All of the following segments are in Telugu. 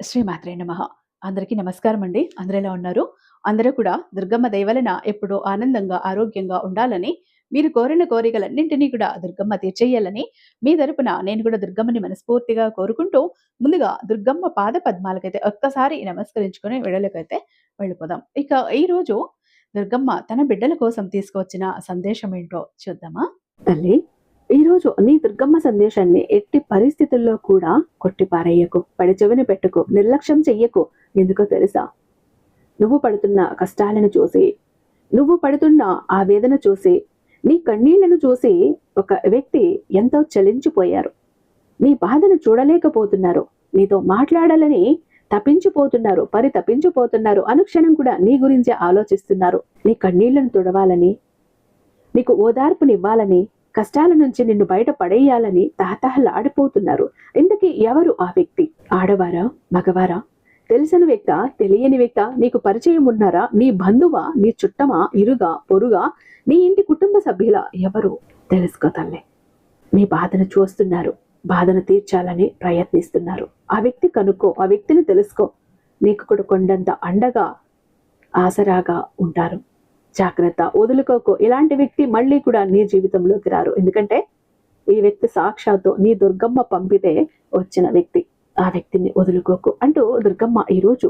శ్రీమాత్రే నమః. అందరికీ నమస్కారం అండి. అందరూ ఎలా ఉన్నారు? అందరూ కూడా దుర్గమ్మ దయ వలన ఎప్పుడూ ఆనందంగా, ఆరోగ్యంగా ఉండాలని, మీరు కోరిన కోరికలన్నింటినీ కూడా దుర్గమ్మ తీర్చేయాలని, మీ తరపున నేను కూడా దుర్గమ్మని మనస్ఫూర్తిగా కోరుకుంటూ, ముందుగా దుర్గమ్మ పాద పద్మాలకైతే ఒక్కసారి నమస్కరించుకొని వీడియోలోకైతే వెళ్ళిపోదాం. ఇక ఈరోజు దుర్గమ్మ తన బిడ్డల కోసం తీసుకువచ్చిన సందేశం ఏంటో చూద్దామా? తల్లి, ఈరోజు నీ దుర్గమ్మ సందేశాన్ని ఎట్టి పరిస్థితుల్లో కూడా కొట్టిపారేయకు, పడిచెవిని పెట్టుకు, నిర్లక్ష్యం చెయ్యకు. ఎందుకో తెలుసా? నువ్వు పడుతున్న కష్టాలను చూసి, నువ్వు పడుతున్న ఆ వేదన చూసి, నీ కన్నీళ్లను చూసి ఒక వ్యక్తి ఎంతో చలించిపోయారు. నీ బాధను చూడలేకపోతున్నారు. నీతో మాట్లాడాలని తప్పించిపోతున్నారు, పరితపించిపోతున్నారు. అనుక్షణం కూడా నీ గురించే ఆలోచిస్తున్నారు. నీ కన్నీళ్లను తుడవాలని, నీకు ఓదార్పునివ్వాలని, కష్టాల నుంచి నిన్ను బయట పడేయాలని తహతహలాడిపోతున్నారు. ఇంతకీ ఎవరు ఆ వ్యక్తి? ఆడవారా, మగవారా, తెలిసిన వ్యక్త, తెలియని వ్యక్త, నీకు పరిచయం ఉన్నారా, నీ బంధువా, నీ చుట్టమా, ఇరుగా, పొరుగా, నీ ఇంటి కుటుంబ సభ్యుల? ఎవరు? తెలుసుకో తల్లి. నీ బాధను చూస్తున్నారు, బాధను తీర్చాలని ప్రయత్నిస్తున్నారు. ఆ వ్యక్తి కనుక్కో, ఆ వ్యక్తిని తెలుసుకో. నీకు కూడా కొండంత అండగా, ఆసరాగా ఉంటారు. జాగ్రత్త, వదులుకోకు. ఇలాంటి వ్యక్తి మళ్ళీ కూడా నీ జీవితంలోకి రారు. ఎందుకంటే ఈ వ్యక్తి సాక్షాత్తు నీ దుర్గమ్మ పంపితే వచ్చిన వ్యక్తి. ఆ వ్యక్తిని వదులుకోకు అంటూ దుర్గమ్మ ఈరోజు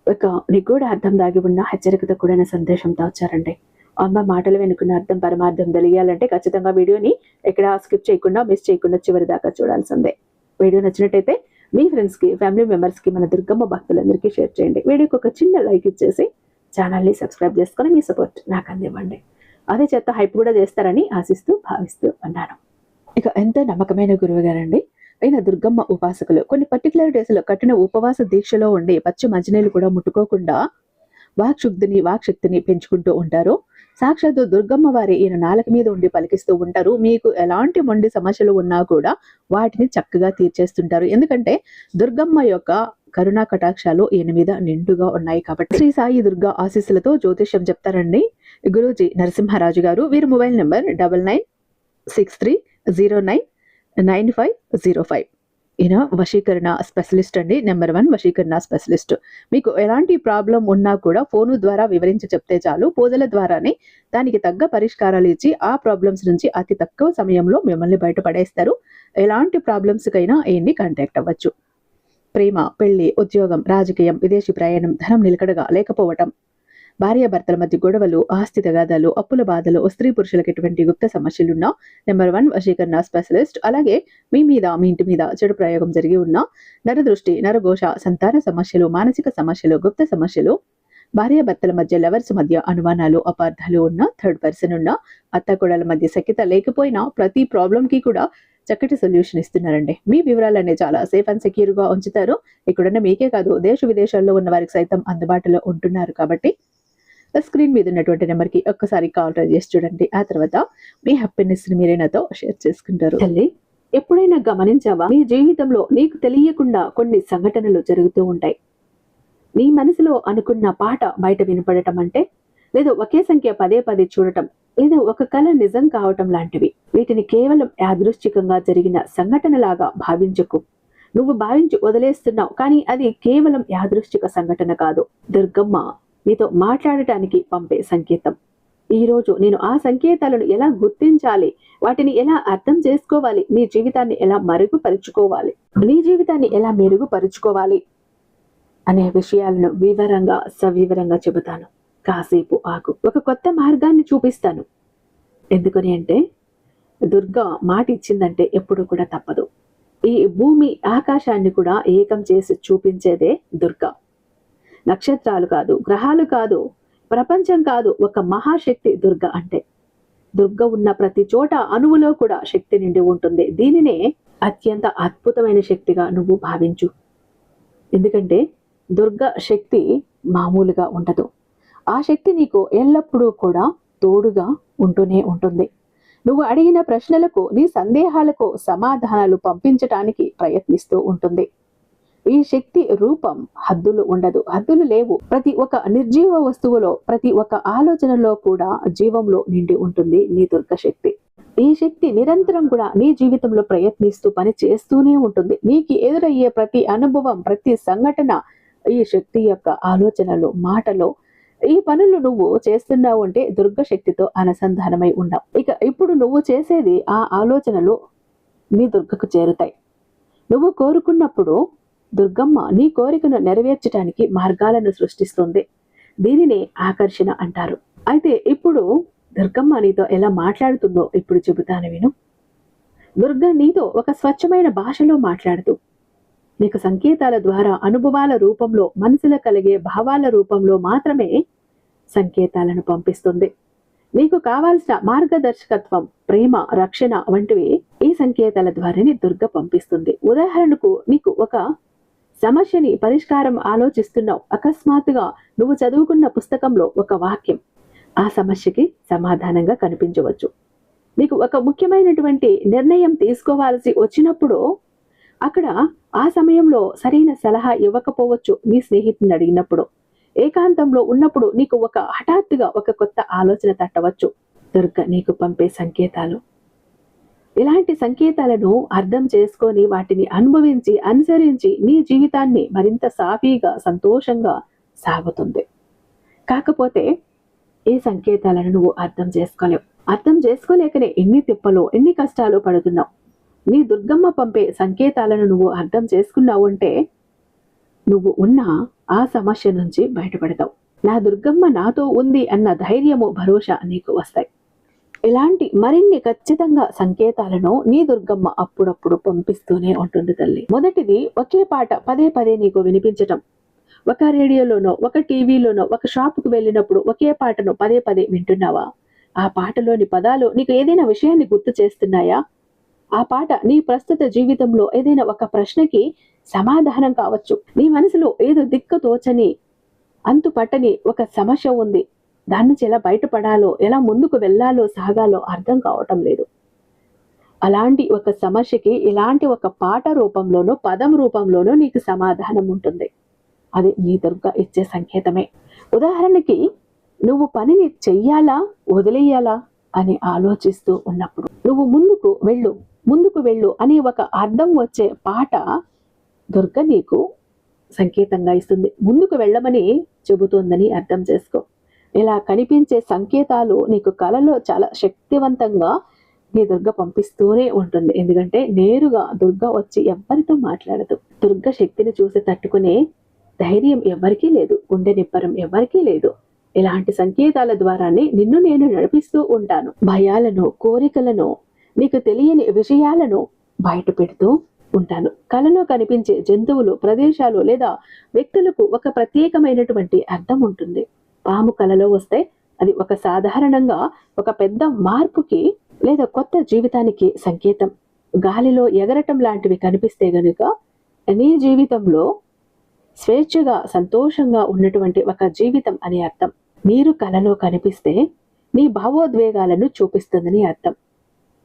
ఒక నిగూఢ అర్థం దాగి ఉన్న హెచ్చరికతో కూడిన సందేశంతో వచ్చారండి. అమ్మ మాటలు వెనుకున్న అర్థం, పరమార్థం తెలియాలంటే ఖచ్చితంగా వీడియోని ఎక్కడ స్కిప్ చేయకుండా, మిస్ చేయకుండా చివరి దాకా చూడాల్సిందే. వీడియో నచ్చినట్టయితే మీ ఫ్రెండ్స్కి, ఫ్యామిలీ మెంబర్స్కి, మన దుర్గమ్మ భక్తులందరికీ షేర్ చేయండి. వీడియోకి ఒక చిన్న లైక్ ఇచ్చేసి ఛానల్ని సబ్స్క్రైబ్ చేసుకొని మీ సపోర్ట్ నాకు అందివ్వండి. అదే చేత హైప్ కూడా చేస్తారని ఆశిస్తూ, భావిస్తూ ఉన్నాను. ఇక ఎంతో నమ్మకమైన గురువు గారండి అయిన దుర్గమ్మ ఉపాసకులు కొన్ని పర్టికులర్ డేస్లో కఠిన ఉపవాస దీక్షలో ఉండి పచ్చి మంచినీళ్ళు కూడా ముట్టుకోకుండా వాక్శక్తిని పెంచుకుంటూ ఉంటారు. సాక్షాత్తు దుర్గమ్మ వారి ఈయన నాలుక మీద ఉండి పలికిస్తూ ఉంటారు. మీకు ఎలాంటి మొండి సమస్యలు ఉన్నా కూడా వాటిని చక్కగా తీర్చేస్తుంటారు. ఎందుకంటే దుర్గమ్మ యొక్క కరుణా కటాక్షాలు ఈయన మీద నిండుగా ఉన్నాయి కాబట్టి. శ్రీ సాయి దుర్గా ఆశీస్సులతో జ్యోతిష్యం చెప్తారండి గురూజీ నరసింహరాజు గారు. వీరి మొబైల్ నెంబర్ 9963099505. ఈయన వశీకరణ స్పెషలిస్ట్ అండి. నెంబర్ 1 వశీకరణ స్పెషలిస్ట్. మీకు ఎలాంటి ప్రాబ్లం ఉన్నా కూడా ఫోను ద్వారా వివరించి చెప్తే చాలు, పూజల ద్వారానే దానికి తగ్గ పరిష్కారాలు ఇచ్చి ఆ ప్రాబ్లమ్స్ నుంచి అతి తక్కువ సమయంలో మిమ్మల్ని బయటపడేస్తారు. ఎలాంటి ప్రాబ్లమ్స్కైనా ఈయన్ని కాంటాక్ట్ అవ్వచ్చు. ప్రేమ, పెళ్లి, ఉద్యోగం, రాజకీయం, విదేశీ ప్రయాణం, ధనం నిలకడగా లేకపోవటం, భార్యాభర్తల మధ్య గొడవలు, ఆస్తి తగాదాలు, అప్పుల బాధలు, స్త్రీ పురుషులకు ఎటువంటి గుప్త సమస్యలున్నా నెంబర్ 1 వశీకరణ స్పెషలిస్ట్. అలాగే మీ మీద, మీ ఇంటి మీద చెడు ప్రయోగం జరిగి ఉన్న నరదృష్టి, నరఘోష, సంతాన సమస్యలు, మానసిక సమస్యలు, గుప్త సమస్యలు, భార్యాభర్తల మధ్య, లవర్స్ మధ్య అనుమానాలు, అపార్థాలు ఉన్న, థర్డ్ పర్సన్ ఉన్న, అత్తకోడల మధ్య సఖ్యత లేకపోయినా ప్రతి ప్రాబ్లంకి కూడా చక్కటి సొల్యూషన్ ఇస్తున్నారండి. మీ వివరాలన్నీ చాలా సేఫ్ అండ్ సెక్యూర్ గా ఉంచుతారు. ఇక్కడున్న మీకే కాదు, దేశ విదేశాల్లో ఉన్న వారికి సైతం అందుబాటులో ఉంటున్నారు. కాబట్టి స్క్రీన్ మీద ఉన్నటువంటి నెంబర్కి ఒక్కసారి కాల్ ట్రై చేసి చూడండి. ఆ తర్వాత మీ హ్యాపీనెస్ ని మీరే నాతో షేర్ చేసుకుంటారు. తల్లి, ఎప్పుడైనా గమనించావా, నీ జీవితంలో నీకు తెలియకుండా కొన్ని సంఘటనలు జరుగుతూ ఉంటాయి. నీ మనసులో అనుకున్న పాట బయట వినపడటం అంటే, లేదా ఒకే సంఖ్య పదే పదే చూడటం, లేదా ఒక కళ నిజం కావటం లాంటివి. వీటిని కేవలం యాదృశ్చికంగా జరిగిన సంఘటనలాగా భావించకు. నువ్వు భావించి వదిలేస్తున్నావు, కానీ అది కేవలం యాదృశ్చిక సంఘటన కాదు. దుర్గమ్మ నీతో మాట్లాడటానికి పంపే సంకేతం. ఈరోజు నేను ఆ సంకేతాలను ఎలా గుర్తించాలి, వాటిని ఎలా అర్థం చేసుకోవాలి, నీ జీవితాన్ని ఎలా మెరుగుపరుచుకోవాలి అనే విషయాలను వివరంగా, సవివరంగా చెబుతాను. కాసేపు ఆగు, ఒక కొత్త మార్గాన్ని చూపిస్తాను. ఎందుకని అంటే, దుర్గా మాట ఇచ్చిందంటే ఎప్పుడు కూడా తప్పదు. ఈ భూమి ఆకాశాన్ని కూడా ఏకం చేసి చూపించేదే దుర్గా. నక్షత్రాలు కాదు, గ్రహాలు కాదు, ప్రపంచం కాదు, ఒక మహాశక్తి దుర్గ అంటే. దుర్గ ఉన్న ప్రతి చోట అణువులో కూడా శక్తి నిండి ఉంటుంది. దీనినే అత్యంత అద్భుతమైన శక్తిగా నువ్వు భావించు. ఎందుకంటే దుర్గ శక్తి మామూలుగా ఉండదు. ఆ శక్తి నీకు ఎల్లప్పుడూ కూడా తోడుగా ఉంటూనే ఉంటుంది. నువ్వు అడిగిన ప్రశ్నలకు, నీ సందేహాలకు సమాధానాలు పంపించటానికి ప్రయత్నిస్తూ ఉంటుంది. ఈ శక్తి రూపం హద్దులు ఉండదు, హద్దులు లేవు. ప్రతి ఒక్క నిర్జీవ వస్తువులో, ప్రతి ఒక్క ఆలోచనలో కూడా జీవంలో నిండి ఉంటుంది నీ దుర్గ శక్తి. ఈ శక్తి నిరంతరం కూడా నీ జీవితంలో ప్రయత్నిస్తూ పని చేస్తూనే ఉంటుంది. నీకు ఎదురయ్యే ప్రతి అనుభవం, ప్రతి సంఘటన ఈ శక్తి యొక్క ఆలోచనలు, మాటలు, ఈ పనులు నువ్వు చేస్తున్నావు అంటే దుర్గ శక్తితో అనుసంధానమై ఉన్నావు. ఇక ఇప్పుడు నువ్వు చేసేది ఆ ఆలోచనలు నీ దుర్గకు చేరుతాయి. నువ్వు కోరుకున్నప్పుడు దుర్గమ్మ నీ కోరికను నెరవేర్చడానికి మార్గాలను సృష్టిస్తుంది. దీనినే ఆకర్షణ అంటారు. అయితే ఇప్పుడు దుర్గమ్మ నీతో ఎలా మాట్లాడుతుందో ఇప్పుడు చెబుతాను విను. దుర్గ నీతో ఒక స్వచ్ఛమైన భాషలో మాట్లాడుతూ నీకు సంకేతాల ద్వారా, అనుభవాల రూపంలో, మనసులో కలిగే భావాల రూపంలో మాత్రమే సంకేతాలను పంపిస్తుంది. నీకు కావాల్సిన మార్గదర్శకత్వం, ప్రేమ, రక్షణ వంటివి ఈ సంకేతాల ద్వారానే దుర్గ పంపిస్తుంది. ఉదాహరణకు నీకు ఒక సమస్యని పరిష్కారం ఆలోచిస్తున్నావు. అకస్మాత్తుగా నువ్వు చదువుకున్న పుస్తకంలో ఒక వాక్యం ఆ సమస్యకి సమాధానంగా కనిపించవచ్చు. నీకు ఒక ముఖ్యమైనటువంటి నిర్ణయం తీసుకోవాల్సి వచ్చినప్పుడు అక్కడ ఆ సమయంలో సరైన సలహా ఇవ్వకపోవచ్చు. నీ స్నేహితుని అడిగినప్పుడు, ఏకాంతంలో ఉన్నప్పుడు నీకు హఠాత్తుగా ఒక కొత్త ఆలోచన తట్టవచ్చు. దుర్గ నీకు పంపే సంకేతాలు. ఇలాంటి సంకేతాలను అర్థం చేసుకొని వాటిని అనుభవించి, అనుసరించి నీ జీవితాన్ని మరింత సాఫీగా, సంతోషంగా సాగుతుంది. కాకపోతే ఈ సంకేతాలను నువ్వు అర్థం చేసుకోలేవు. అర్థం చేసుకోలేకనే ఎన్ని తిప్పలు, ఎన్ని కష్టాలు పడుతున్నావు. నీ దుర్గమ్మ పంపే సంకేతాలను నువ్వు అర్థం చేసుకున్నావు అంటే నువ్వు ఉన్న ఆ సమస్య నుంచి బయటపడతావు. నా దుర్గమ్మ నాతో ఉంది అన్న ధైర్యము, భరోసా నీకు వస్తాయి. ఇలాంటి మరిన్ని ఖచ్చితంగా సంకేతాలను నీ దుర్గమ్మ అప్పుడప్పుడు పంపిస్తూనే ఉంటుంది తల్లి. మొదటిది, ఒకే పాట పదే పదే నీకు వినిపించటం. ఒక రేడియోలోనో, ఒక టీవీలోనో, ఒక షాపుకు వెళ్ళినప్పుడు ఒకే పాటను పదే పదే వింటున్నావా? ఆ పాటలోని పదాలు నీకు ఏదైనా విషయాన్ని గుర్తు చేస్తున్నాయా? ఆ పాట నీ ప్రస్తుత జీవితంలో ఏదైనా ఒక ప్రశ్నకి సమాధానం కావచ్చు. నీ మనసులో ఏదో దిక్కు తోచని, అంతు పట్టని ఒక సమస్య ఉంది. దాని నుంచి ఎలా బయటపడాలో, ఎలా ముందుకు వెళ్ళాలో, సాగాలో అర్థం కావటం లేదు. అలాంటి ఒక సమస్యకి ఇలాంటి ఒక పాట రూపంలోనో, పదం రూపంలోనో నీకు సమాధానం ఉంటుంది. అది నీ దుర్గ ఇచ్చే సంకేతమే. ఉదాహరణకి, నువ్వు పనిని చెయ్యాలా, వదిలేయాలా అని ఆలోచిస్తూ ఉన్నప్పుడు నువ్వు ముందుకు వెళ్ళు అనే ఒక అర్థం వచ్చే పాట దుర్గ నీకు సంకేతంగా ఇస్తుంది. ముందుకు వెళ్ళమని చెబుతోందని అర్థం చేసుకో. ఇలా కనిపించే సంకేతాలు నీకు కలలో చాలా శక్తివంతంగా నీ దుర్గ పంపిస్తూనే ఉంటుంది. ఎందుకంటే నేరుగా దుర్గ వచ్చి ఎవ్వరితో మాట్లాడదు. దుర్గ శక్తిని చూసి తట్టుకునే ధైర్యం ఎవరికీ లేదు, గుండె నిప్పరం ఎవరికీ లేదు. ఇలాంటి సంకేతాల ద్వారానే నిన్ను నేను నడిపిస్తూ ఉంటాను. భయాలను, కోరికలను, నీకు తెలియని విషయాలను బయట పెడుతూ ఉంటాను. కలలో కనిపించే జంతువులు, ప్రదేశాలు లేదా వ్యక్తులకు ఒక ప్రత్యేకమైనటువంటి అర్థం ఉంటుంది. పాము కలలో వస్తే అది ఒక సాధారణంగా ఒక పెద్ద మార్పుకి లేదా కొత్త జీవితానికి సంకేతం. గాలిలో ఎగరటం లాంటివి కనిపిస్తే గనుక నీ జీవితంలో స్వేచ్ఛగా, సంతోషంగా ఉన్నటువంటి ఒక జీవితం అని అర్థం. నీరు కలలో కనిపిస్తే నీ భావోద్వేగాలను చూపిస్తుందని అర్థం.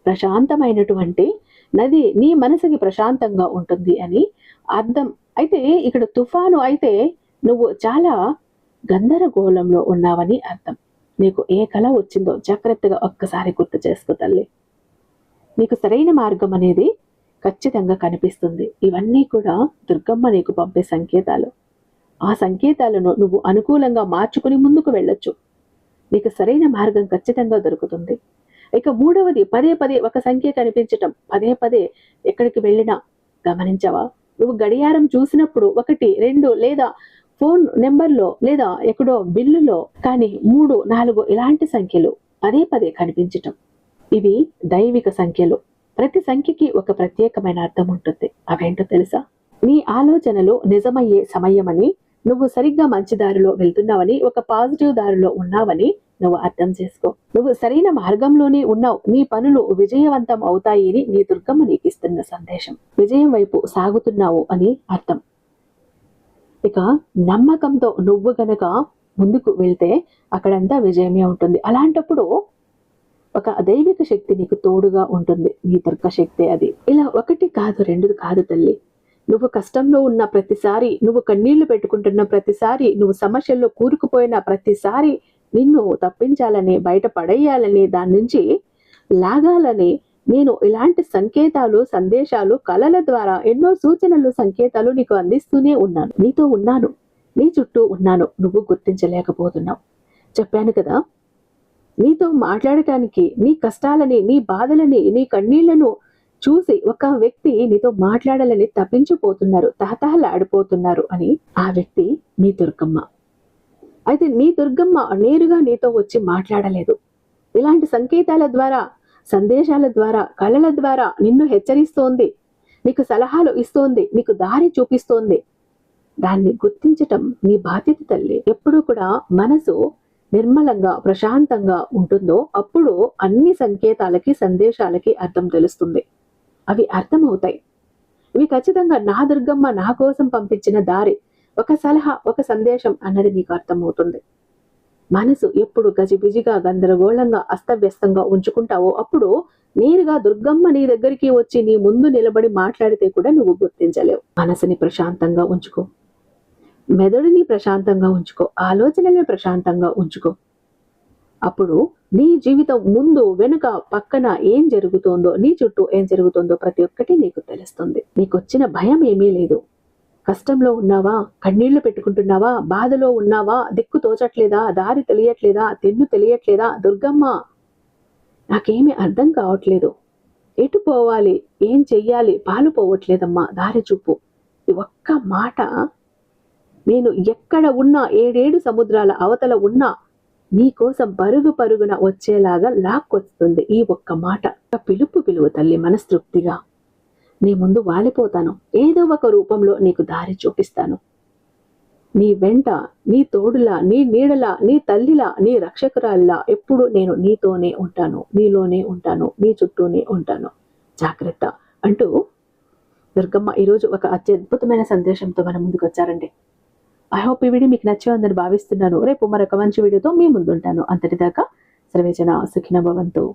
ప్రశాంతమైనటువంటి నది నీ మనసుకి ప్రశాంతంగా ఉంటుంది అని అర్థం. అయితే ఇక్కడ తుఫాను అయితే నువ్వు చాలా గందరగోళంలో ఉన్నావని అర్థం. నీకు ఏ కళ వచ్చిందో జాగ్రత్తగా ఒక్కసారి గుర్తు చేసుకో తల్లి. నీకు సరైన మార్గం అనేది ఖచ్చితంగా కనిపిస్తుంది. ఇవన్నీ కూడా దుర్గమ్మ నీకు పంపే సంకేతాలు. ఆ సంకేతాలను నువ్వు అనుకూలంగా మార్చుకుని ముందుకు వెళ్ళొచ్చు. నీకు సరైన మార్గం ఖచ్చితంగా దొరుకుతుంది. ఇక మూడవది, పదే పదే ఒక సంఖ్య కనిపించటం. పదే పదే ఎక్కడికి వెళ్ళినా గమనించవా? నువ్వు గడియారం చూసినప్పుడు 1, 2 లేదా ఫోన్ నెంబర్లో లేదా ఎక్కడో బిల్లులో కానీ 3, 4 ఇలాంటి సంఖ్యలు పదే పదే కనిపించటం. ఇవి దైవిక సంఖ్యలు. ప్రతి సంఖ్యకి ఒక ప్రత్యేకమైన అర్థం ఉంటుంది. అవేంటో తెలుసా? నీ ఆలోచనలు నిజమయ్యే సమయమని, నువ్వు సరిగ్గా మంచి దారిలో వెళ్తున్నావని, ఒక పాజిటివ్ దారిలో ఉన్నావని నువ్వు అర్థం చేసుకో. నువ్వు సరైన మార్గంలోనే ఉన్నావు. నీ పనులు విజయవంతం అవుతాయి అని నీ దుర్గమ్మ నీకు ఇస్తున్న సందేశం. విజయం వైపు సాగుతున్నావు అని అర్థం. ఇక నమ్మకంతో నువ్వు గనక ముందుకు వెళ్తే అక్కడంతా విజయమే ఉంటుంది. అలాంటప్పుడు ఒక దైవిక శక్తి నీకు తోడుగా ఉంటుంది. నీ దుర్గ శక్తి అది. ఇలా 1 కాదు, 2 కాదు తల్లి. నువ్వు కష్టంలో ఉన్న ప్రతిసారి, నువ్వు కన్నీళ్లు పెట్టుకుంటున్న ప్రతిసారి, నువ్వు సమస్యల్లో కూరుకుపోయిన ప్రతిసారి నిన్ను తప్పించాలని, బయట పడేయాలని, దాని నుంచి లాగాలని నేను ఇలాంటి సంకేతాలు, సందేశాలు, కళల ద్వారా ఎన్నో సూచనలు, సంకేతాలు నీకు అందిస్తూనే ఉన్నాను. నీతో ఉన్నాను, నీ చుట్టూ ఉన్నాను. నువ్వు గుర్తించలేకపోతున్నావు. చెప్పాను కదా, నీతో మాట్లాడటానికి, నీ కష్టాలని, నీ బాధలని, నీ కన్నీళ్లను చూసి ఒక వ్యక్తి నీతో మాట్లాడాలని తప్పించిపోతున్నారు, తహతహలాడిపోతున్నారు అని. ఆ వ్యక్తి నీ దుర్గమ్మ. అయితే నీ దుర్గమ్మ నేరుగా నీతో వచ్చి మాట్లాడలేదు. ఇలాంటి సంకేతాల ద్వారా, సందేశాల ద్వారా, కళల ద్వారా నిన్ను హెచ్చరిస్తోంది, నీకు సలహాలు ఇస్తోంది, నీకు దారి చూపిస్తోంది. దాన్ని గుర్తించటం నీ బాధ్యత తల్లి. ఎప్పుడు కూడా మనసు నిర్మలంగా, ప్రశాంతంగా ఉంటుందో అప్పుడు అన్ని సంకేతాలకి, సందేశాలకి అర్థం తెలుస్తుంది. అవి అర్థమవుతాయి. ఇవి ఖచ్చితంగా నా దుర్గమ్మ నా కోసం పంపించిన దారి, ఒక సలహా, ఒక సందేశం అన్నది నీకు అర్థమవుతుంది. మనసు ఎప్పుడు గజిబిజిగా, గందరగోళంగా, అస్తవ్యస్తంగా ఉంచుకుంటావో అప్పుడు నేరుగా దుర్గమ్మ నీ దగ్గరికి వచ్చి నీ ముందు నిలబడి మాట్లాడితే కూడా నువ్వు గుర్తించలేవు. మనసుని ప్రశాంతంగా ఉంచుకో, మెదడుని ప్రశాంతంగా ఉంచుకో, ఆలోచనలను ప్రశాంతంగా ఉంచుకో. అప్పుడు నీ జీవితం ముందు, వెనుక, పక్కన ఏం జరుగుతోందో, నీ చుట్టూ ఏం జరుగుతోందో ప్రతి ఒక్కటి నీకు తెలుస్తుంది. నీకు వచ్చిన భయం ఏమీ లేదు. కష్టంలో ఉన్నావా, కన్నీళ్లు పెట్టుకుంటున్నావా, బాధలో ఉన్నావా, దిక్కు తోచట్లేదా, దారి తెలియట్లేదా, తెన్ను తెలియట్లేదా, దుర్గమ్మ నాకేమీ అర్థం కావట్లేదు, ఎటు పోవాలి, ఏం చెయ్యాలి, పాలు పోవట్లేదమ్మా, దారి చూపు. ఈ ఒక్క మాట నేను ఎక్కడ ఉన్నా, 7 సముద్రాల అవతల ఉన్నా నీ కోసం పరుగు పరుగున వచ్చేలాగా లాక్కొస్తుంది. ఈ ఒక్క మాట, పిలువు తల్లి, మనస్తృప్తిగా నీ ముందు వాలిపోతాను. ఏదో ఒక రూపంలో నీకు దారి చూపిస్తాను. నీ వెంట, నీ తోడులా, నీ నీడలా, నీ తల్లిలా, నీ రక్షకురాల్లా ఎప్పుడు నేను నీతోనే ఉంటాను, నీలోనే ఉంటాను, నీ చుట్టూనే ఉంటాను. జాగ్రత్త అంటూ దుర్గమ్మ ఈరోజు ఒక అత్యద్భుతమైన సందేశంతో మన ముందుకు వచ్చారండి. ఐ హోప్ ఈ వీడియో మీకు నచ్చిందని భావిస్తున్నాను. రేపు మరొక మంచి వీడియోతో మీ ముందుంటాను. అంతటిదాకా సర్వేజన సుఖినో భవంతు.